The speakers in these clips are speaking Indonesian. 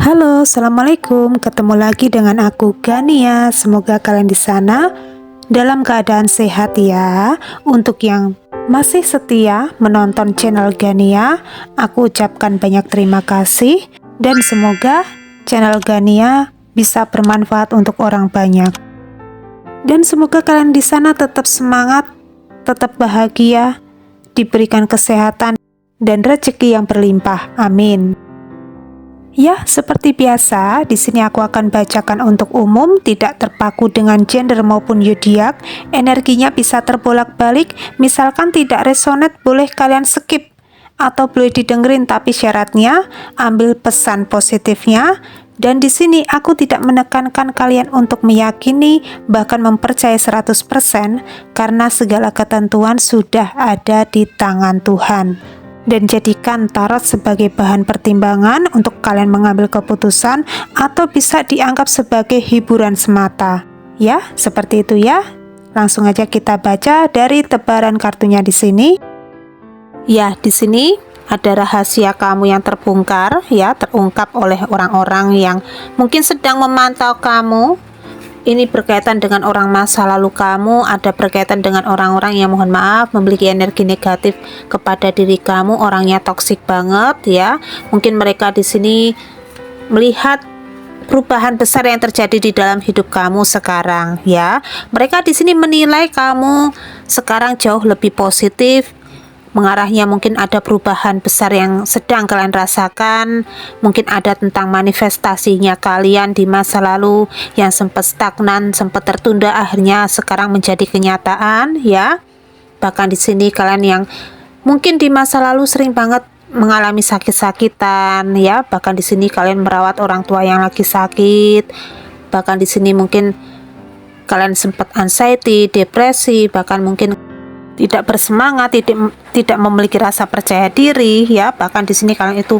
Halo, assalamualaikum. Ketemu lagi dengan aku Gania. Semoga kalian di sana dalam keadaan sehat ya. Untuk yang masih setia menonton channel Gania, aku ucapkan banyak terima kasih dan semoga channel Gania bisa bermanfaat untuk orang banyak. Dan semoga kalian di sana tetap semangat, tetap bahagia, diberikan kesehatan dan rezeki yang berlimpah. Amin. Ya, seperti biasa, di sini aku akan bacakan untuk umum, tidak terpaku dengan gender maupun zodiak. Energinya bisa terbolak-balik, misalkan tidak resonate boleh kalian skip atau boleh didengerin, tapi syaratnya ambil pesan positifnya. Dan di sini aku tidak menekankan kalian untuk meyakini bahkan mempercayai 100% karena segala ketentuan sudah ada di tangan Tuhan. Dan jadikan tarot sebagai bahan pertimbangan untuk kalian mengambil keputusan atau bisa dianggap sebagai hiburan semata. Ya, seperti itu ya. Langsung aja kita baca dari tebaran kartunya di sini. Ya, di sini ada rahasia kamu yang terbongkar ya, terungkap oleh orang-orang yang mungkin sedang memantau kamu. Ini berkaitan dengan orang masa lalu kamu, ada berkaitan dengan orang-orang yang mohon maaf memiliki energi negatif kepada diri kamu, orangnya toksik banget ya. Mungkin mereka di sini melihat perubahan besar yang terjadi di dalam hidup kamu sekarang ya. Mereka di sini menilai kamu sekarang jauh lebih positif. Mengarahnya mungkin ada perubahan besar yang sedang kalian rasakan, mungkin ada tentang manifestasinya kalian di masa lalu yang sempat stagnan, sempat tertunda, akhirnya sekarang menjadi kenyataan ya. Bahkan di sini kalian yang mungkin di masa lalu sering banget mengalami sakit-sakitan ya, bahkan di sini kalian merawat orang tua yang lagi sakit, bahkan di sini mungkin kalian sempat anxiety, depresi, bahkan mungkin tidak bersemangat, tidak memiliki rasa percaya diri ya. Bahkan di sini kalian itu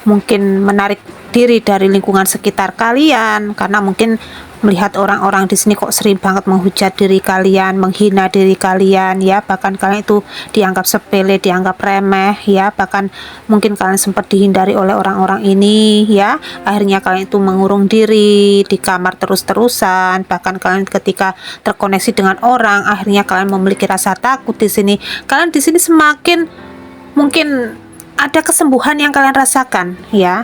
mungkin menarik diri dari lingkungan sekitar kalian karena mungkin melihat orang-orang di sini kok sering banget menghujat diri kalian, menghina diri kalian ya. Bahkan kalian itu dianggap sepele, dianggap remeh ya. Bahkan mungkin kalian sempat dihindari oleh orang-orang ini ya. Akhirnya kalian itu mengurung diri di kamar terus-terusan. Bahkan kalian ketika terkoneksi dengan orang, akhirnya kalian memiliki rasa takut di sini. Kalian di sini semakin mungkin ada kesembuhan yang kalian rasakan ya.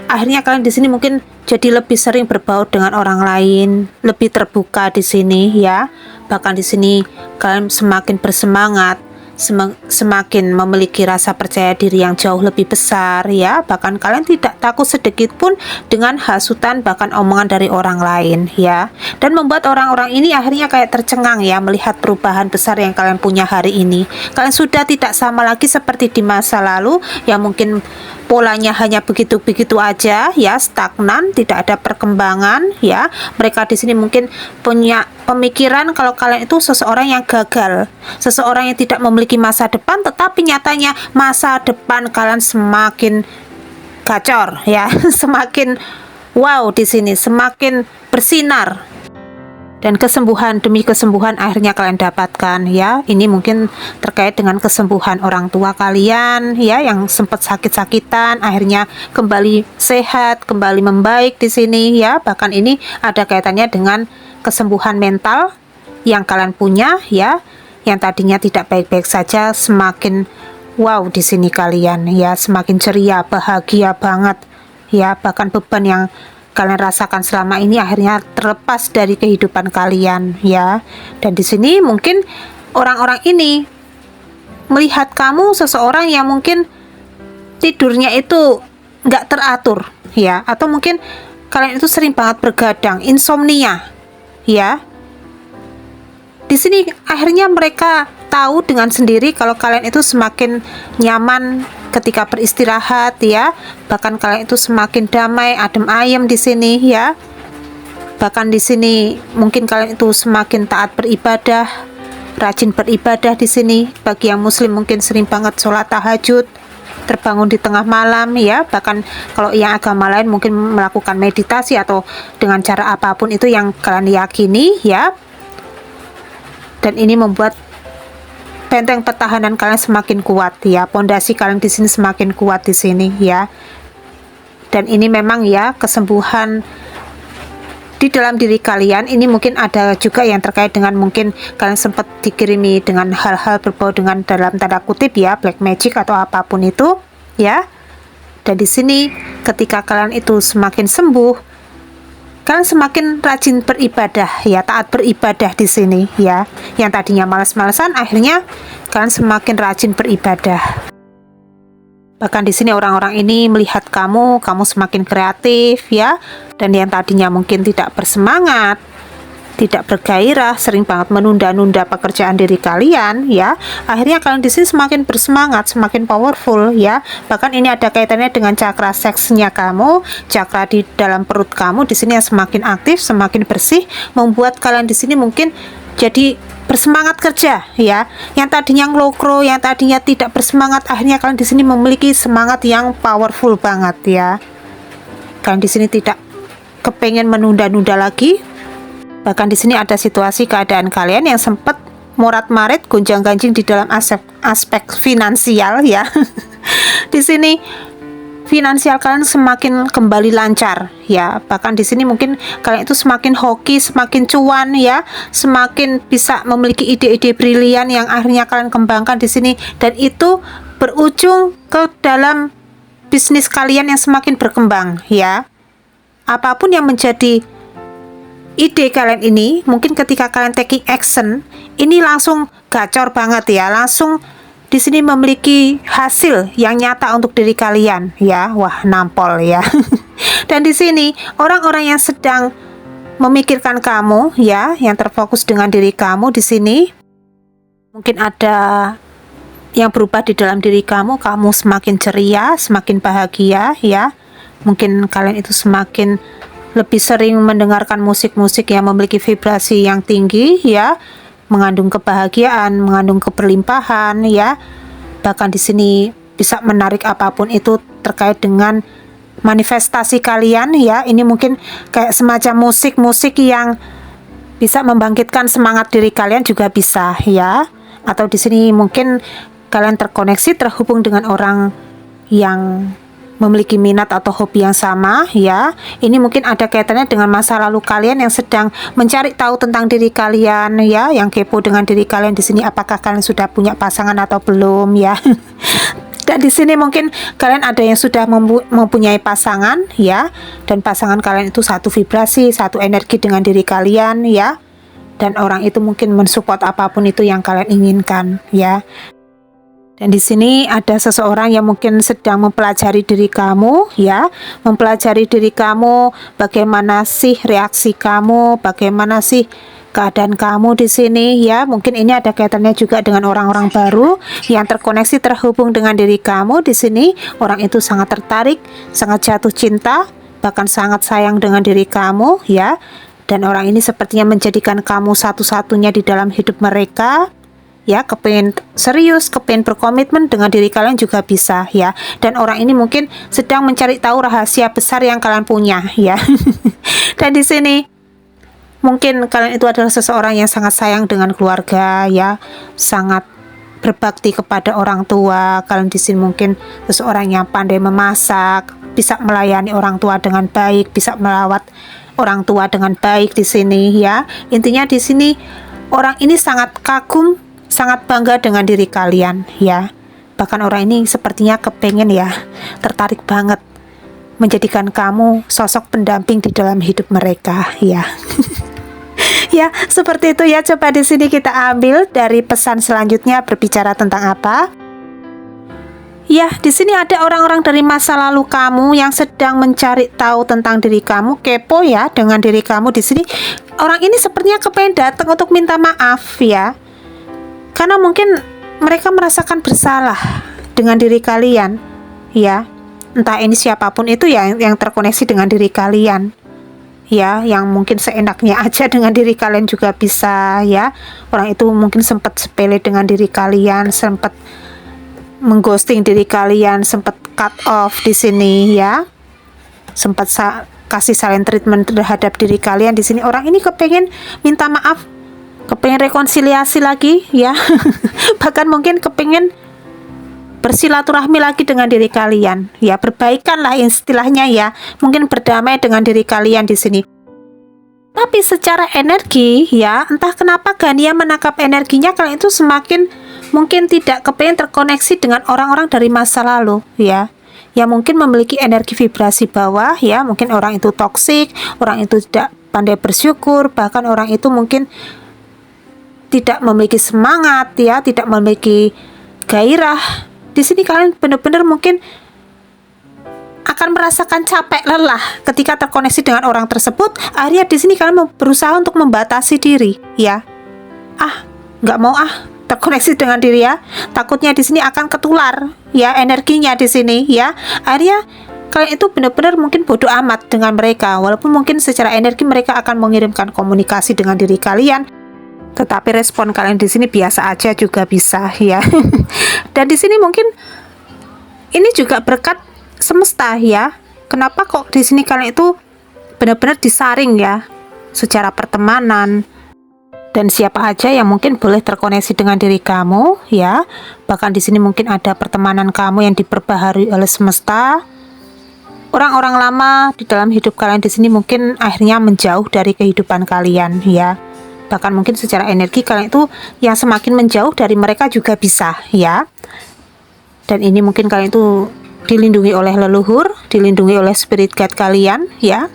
Akhirnya kalian di sini mungkin jadi lebih sering berbaur dengan orang lain, lebih terbuka di sini ya. Bahkan di sini kalian semakin bersemangat, semakin memiliki rasa percaya diri yang jauh lebih besar ya. Bahkan kalian tidak takut sedikit pun dengan hasutan bahkan omongan dari orang lain ya. Dan membuat orang-orang ini akhirnya kayak tercengang ya melihat perubahan besar yang kalian punya hari ini. Kalian sudah tidak sama lagi seperti di masa lalu yang mungkin polanya hanya begitu-begitu aja ya, stagnan, tidak ada perkembangan ya. Mereka di sini mungkin punya pemikiran kalau kalian itu seseorang yang gagal, seseorang yang tidak memiliki masa depan, tetapi nyatanya masa depan kalian semakin gacor ya, semakin wow di sini, semakin bersinar. Dan kesembuhan demi kesembuhan akhirnya kalian dapatkan ya. Ini mungkin terkait dengan kesembuhan orang tua kalian ya yang sempat sakit-sakitan, akhirnya kembali sehat, kembali membaik di sini ya. Bahkan ini ada kaitannya dengan kesembuhan mental yang kalian punya ya, yang tadinya tidak baik-baik saja semakin wow di sini kalian ya, semakin ceria, bahagia banget ya. Bahkan beban yang kalian rasakan selama ini akhirnya terlepas dari kehidupan kalian ya. Dan di sini mungkin orang-orang ini melihat kamu seseorang yang mungkin tidurnya itu nggak teratur ya, atau mungkin kalian itu sering banget bergadang, insomnia ya. Di sini akhirnya mereka tahu dengan sendiri kalau kalian itu semakin nyaman ketika beristirahat ya. Bahkan kalian itu semakin damai, adem ayem di sini ya. Bahkan di sini mungkin kalian itu semakin taat beribadah, rajin beribadah di sini. Bagi yang muslim mungkin sering banget sholat tahajud, terbangun di tengah malam ya. Bahkan kalau yang agama lain mungkin melakukan meditasi atau dengan cara apapun itu yang kalian yakini ya. Dan ini membuat benteng pertahanan kalian semakin kuat ya, pondasi kalian di sini semakin kuat di sini ya. Dan ini memang ya kesembuhan di dalam diri kalian. Ini mungkin ada juga yang terkait dengan mungkin kalian sempat dikirimi dengan hal-hal berbau dengan dalam tanda kutip ya black magic atau apapun itu ya. Dan di sini ketika kalian itu semakin sembuh, kalian semakin rajin beribadah ya, taat beribadah di sini ya. Yang tadinya malas-malasan, akhirnya kalian semakin rajin beribadah. Bahkan di sini orang-orang ini melihat kamu semakin kreatif ya, dan yang tadinya mungkin tidak bersemangat, tidak bergairah, sering banget menunda-nunda pekerjaan diri kalian ya, akhirnya kalian di sini semakin bersemangat, semakin powerful ya. Bahkan ini ada kaitannya dengan cakra seksnya kamu, cakra di dalam perut kamu di sini yang semakin aktif, semakin bersih, membuat kalian di sini mungkin jadi bersemangat kerja ya. Yang tadinya ngelokro, yang tadinya tidak bersemangat, akhirnya kalian di sini memiliki semangat yang powerful banget ya. Kalian di sini tidak kepengen menunda-nunda lagi. Bahkan di sini ada situasi keadaan kalian yang sempat morat-marit, gonjang-ganjing di dalam aspek finansial ya. Di sini finansial kalian semakin kembali lancar ya. Bahkan di sini mungkin kalian itu semakin hoki, semakin cuan ya, semakin bisa memiliki ide-ide brilian yang akhirnya kalian kembangkan di sini, dan itu berujung ke dalam bisnis kalian yang semakin berkembang ya. Apapun yang menjadi ide kalian ini, mungkin ketika kalian taking action, ini langsung gacor banget ya, langsung di sini memiliki hasil yang nyata untuk diri kalian ya. Wah, nampol ya. Dan di sini orang-orang yang sedang memikirkan kamu ya, yang terfokus dengan diri kamu di sini, mungkin ada yang berubah di dalam diri kamu semakin ceria, semakin bahagia ya. Mungkin kalian itu semakin lebih sering mendengarkan musik-musik yang memiliki vibrasi yang tinggi ya, mengandung kebahagiaan, mengandung keberlimpahan ya. Bahkan di sini bisa menarik apapun itu terkait dengan manifestasi kalian ya. Ini mungkin kayak semacam musik-musik yang bisa membangkitkan semangat diri kalian juga bisa ya. Atau di sini mungkin kalian terkoneksi, terhubung dengan orang yang memiliki minat atau hobi yang sama ya. Ini mungkin ada kaitannya dengan masa lalu kalian yang sedang mencari tahu tentang diri kalian ya, yang kepo dengan diri kalian di sini, apakah kalian sudah punya pasangan atau belum ya. Dan di sini mungkin kalian ada yang sudah mempunyai pasangan ya, dan pasangan kalian itu satu vibrasi, satu energi dengan diri kalian ya. Dan orang itu mungkin mensupport apapun itu yang kalian inginkan ya. Dan di sini ada seseorang yang mungkin sedang mempelajari diri kamu ya, mempelajari diri kamu, bagaimana sih reaksi kamu, bagaimana sih keadaan kamu di sini ya. Mungkin ini ada kaitannya juga dengan orang-orang baru yang terkoneksi, terhubung dengan diri kamu di sini. Orang itu sangat tertarik, sangat jatuh cinta, bahkan sangat sayang dengan diri kamu ya. Dan orang ini sepertinya menjadikan kamu satu-satunya di dalam hidup mereka ya, kepengen serius, kepengen berkomitmen dengan diri kalian juga bisa ya. Dan orang ini mungkin sedang mencari tahu rahasia besar yang kalian punya ya. Dan di sini mungkin kalian itu adalah seseorang yang sangat sayang dengan keluarga ya, sangat berbakti kepada orang tua. Kalian di sini mungkin seseorang yang pandai memasak, bisa melayani orang tua dengan baik, bisa merawat orang tua dengan baik di sini ya. Intinya di sini orang ini sangat kagum, sangat bangga dengan diri kalian ya. Bahkan orang ini sepertinya kepengen ya, tertarik banget menjadikan kamu sosok pendamping di dalam hidup mereka ya. Ya, seperti itu ya. Coba di sini kita ambil dari pesan selanjutnya berbicara tentang apa? Ya, di sini ada orang-orang dari masa lalu kamu yang sedang mencari tahu tentang diri kamu, kepo ya dengan diri kamu di sini. Orang ini sepertinya kepengen datang untuk minta maaf ya. Karena mungkin mereka merasakan bersalah dengan diri kalian ya. Entah ini siapapun itu ya, yang terkoneksi dengan diri kalian ya, yang mungkin seenaknya aja dengan diri kalian juga bisa ya. Orang itu mungkin sempat sepele dengan diri kalian, sempat mengghosting diri kalian, sempat cut off di sini ya, sempat kasih silent treatment terhadap diri kalian di sini. Orang ini kepengen minta maaf, kepengen rekonsiliasi lagi ya. Bahkan mungkin kepengen bersilaturahmi lagi dengan diri kalian, ya, berbaikan lah istilahnya ya, mungkin berdamai dengan diri kalian di sini. Tapi secara energi ya, entah kenapa Gania menangkap energinya kalian itu semakin mungkin tidak kepengen terkoneksi dengan orang-orang dari masa lalu ya, yang mungkin memiliki energi vibrasi bawah ya, mungkin orang itu toksik, orang itu tidak pandai bersyukur, bahkan orang itu mungkin tidak memiliki semangat ya, tidak memiliki gairah. Di sini kalian benar-benar mungkin akan merasakan capek lelah ketika terkoneksi dengan orang tersebut. Akhirnya di sini kalian berusaha untuk membatasi diri ya. Nggak mau terkoneksi dengan diri ya. Takutnya di sini akan ketular ya energinya di sini ya. Akhirnya kalian itu benar-benar mungkin bodoh amat dengan mereka, walaupun mungkin secara energi mereka akan mengirimkan komunikasi dengan diri kalian, tetapi respon kalian di sini biasa aja juga bisa ya. Dan di sini mungkin ini juga berkat semesta ya. Kenapa kok di sini kalian itu benar-benar disaring ya secara pertemanan, dan siapa aja yang mungkin boleh terkoneksi dengan diri kamu ya. Bahkan di sini mungkin ada pertemanan kamu yang diperbaharui oleh semesta. Orang-orang lama di dalam hidup kalian di sini mungkin akhirnya menjauh dari kehidupan kalian ya. Bahkan mungkin secara energi kalian itu yang semakin menjauh dari mereka juga bisa ya. Dan ini mungkin kalian itu dilindungi oleh leluhur, dilindungi oleh spirit guide kalian ya,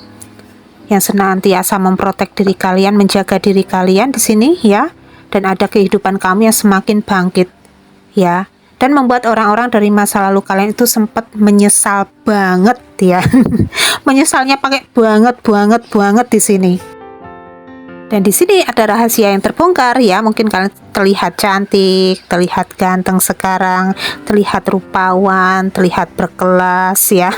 yang senantiasa memprotek diri kalian, menjaga diri kalian di sini ya. Dan ada kehidupan kamu yang semakin bangkit ya, dan membuat orang-orang dari masa lalu kalian itu sempat menyesal banget ya. Menyesalnya pakai banget di sini. Dan di sini ada rahasia yang terbongkar ya. Mungkin kalian terlihat cantik, terlihat ganteng sekarang, terlihat rupawan, terlihat berkelas ya.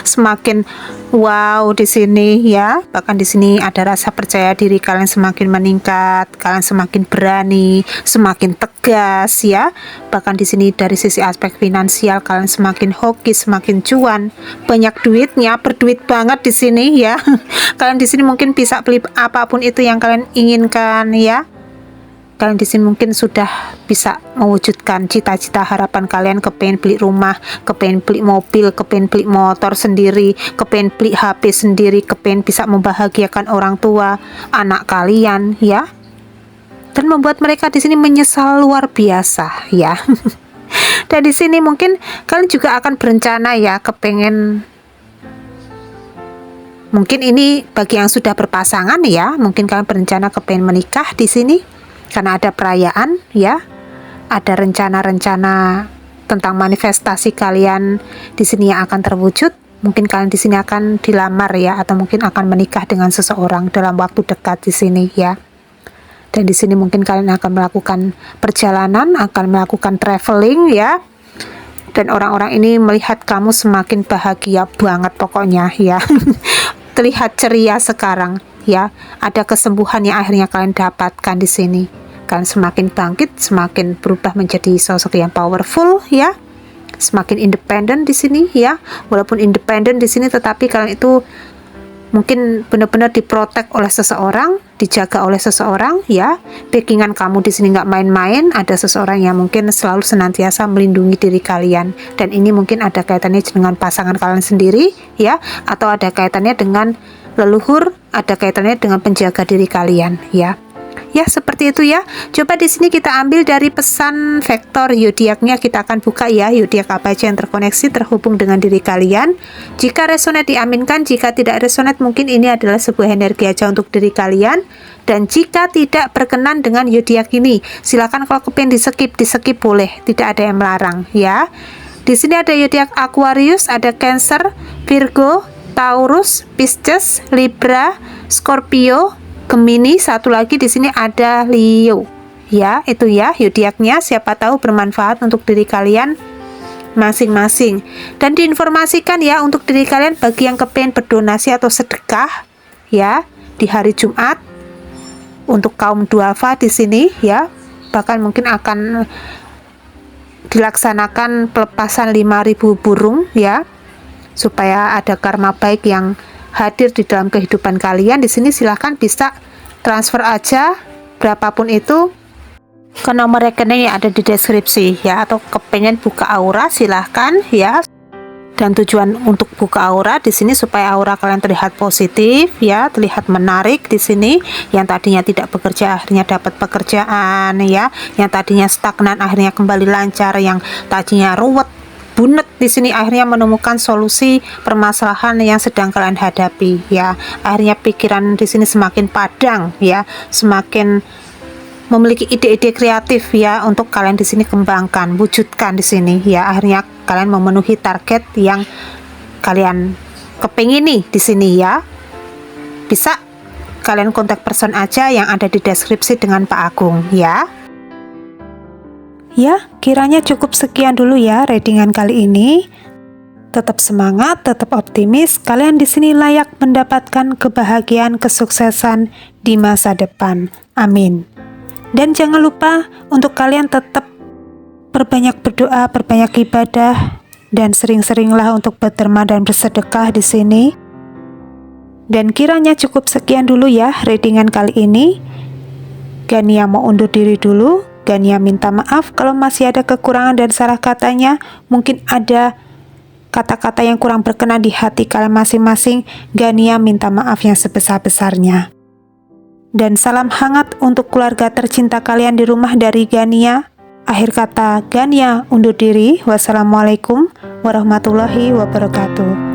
Semakin wow di sini ya. Bahkan di sini ada rasa percaya diri kalian semakin meningkat, kalian semakin berani, semakin tegas ya. Bahkan di sini dari sisi aspek finansial kalian semakin hoki, semakin cuan, banyak duitnya, berduit banget di sini ya. Kalian di sini mungkin bisa beli apapun itu yang kalian inginkan ya. Kalian di sini mungkin sudah bisa mewujudkan cita-cita harapan kalian, kepengen beli rumah, kepengen beli mobil, kepengen beli motor sendiri, kepengen beli HP sendiri, kepengen bisa membahagiakan orang tua, anak kalian ya. Dan membuat mereka di sini menyesal luar biasa ya. Dan di sini mungkin kalian juga akan berencana ya, kepengen, mungkin ini bagi yang sudah berpasangan ya, mungkin kalian berencana kepengen menikah di sini karena ada perayaan ya, ada rencana-rencana tentang manifestasi kalian di sini yang akan terwujud. Mungkin kalian di sini akan dilamar ya, atau mungkin akan menikah dengan seseorang dalam waktu dekat di sini ya. Dan di sini mungkin kalian akan melakukan perjalanan, akan melakukan traveling ya. Dan orang-orang ini melihat kamu semakin bahagia banget pokoknya ya. Terlihat ceria sekarang ya. Ada kesembuhan yang akhirnya kalian dapatkan di sini. Kalian semakin bangkit, semakin berubah menjadi sosok yang powerful ya. Semakin independen di sini ya. Walaupun independen di sini, tetapi kalian itu mungkin benar-benar diprotek oleh seseorang, dijaga oleh seseorang ya. Backingan kamu di sini nggak main-main. Ada seseorang yang mungkin selalu senantiasa melindungi diri kalian. Dan ini mungkin ada kaitannya dengan pasangan kalian sendiri ya, atau ada kaitannya dengan leluhur, ada kaitannya dengan penjaga diri kalian ya. Ya, seperti itu ya. Coba di sini kita ambil dari pesan vektor zodiaknya, kita akan buka ya, zodiak apa aja yang terkoneksi terhubung dengan diri kalian. Jika resonate diaminkan, jika tidak resonate mungkin ini adalah sebuah energi aja untuk diri kalian. Dan jika tidak berkenan dengan zodiak ini, silakan kalau kepengen di-skip boleh, tidak ada yang melarang ya. Di sini ada zodiak Aquarius, ada Cancer, Virgo, Taurus, Pisces, Libra, Scorpio, Gemini, satu lagi di sini ada Leo. Ya, itu ya zodiaknya, siapa tahu bermanfaat untuk diri kalian masing-masing. Dan diinformasikan ya untuk diri kalian bagi yang kepengen berdonasi atau sedekah ya di hari Jumat untuk kaum duafa di sini ya. Bahkan mungkin akan dilaksanakan pelepasan 5.000 burung ya, supaya ada karma baik yang hadir di dalam kehidupan kalian. Di sini silahkan bisa transfer aja berapapun itu ke nomor rekening yang ada di deskripsi ya, atau kepengen buka aura silahkan ya. Dan tujuan untuk buka aura di sini supaya aura kalian terlihat positif ya, terlihat menarik di sini. Yang tadinya tidak bekerja akhirnya dapat pekerjaan ya, yang tadinya stagnan akhirnya kembali lancar, yang tadinya ruwet bunet di sini akhirnya menemukan solusi permasalahan yang sedang kalian hadapi ya. Akhirnya pikiran di sini semakin padang ya, semakin memiliki ide-ide kreatif ya untuk kalian di sini kembangkan, wujudkan di sini ya. Akhirnya kalian memenuhi target yang kalian kepingini di sini ya. Bisa kalian kontak person aja yang ada di deskripsi dengan Pak Agung ya. Ya, kiranya cukup sekian dulu ya readingan kali ini. Tetap semangat, tetap optimis. Kalian di sini layak mendapatkan kebahagiaan, kesuksesan di masa depan. Amin. Dan jangan lupa untuk kalian tetap perbanyak berdoa, perbanyak ibadah, dan sering-seringlah untuk berderma dan bersedekah di sini. Dan kiranya cukup sekian dulu ya readingan kali ini. Gania mau undur diri dulu. Gania minta maaf kalau masih ada kekurangan dan salah katanya. Mungkin ada kata-kata yang kurang berkenan di hati kalian masing-masing. Gania minta maaf yang sebesar-besarnya. Dan salam hangat untuk keluarga tercinta kalian di rumah dari Gania. Akhir kata, Gania undur diri. Wassalamualaikum warahmatullahi wabarakatuh.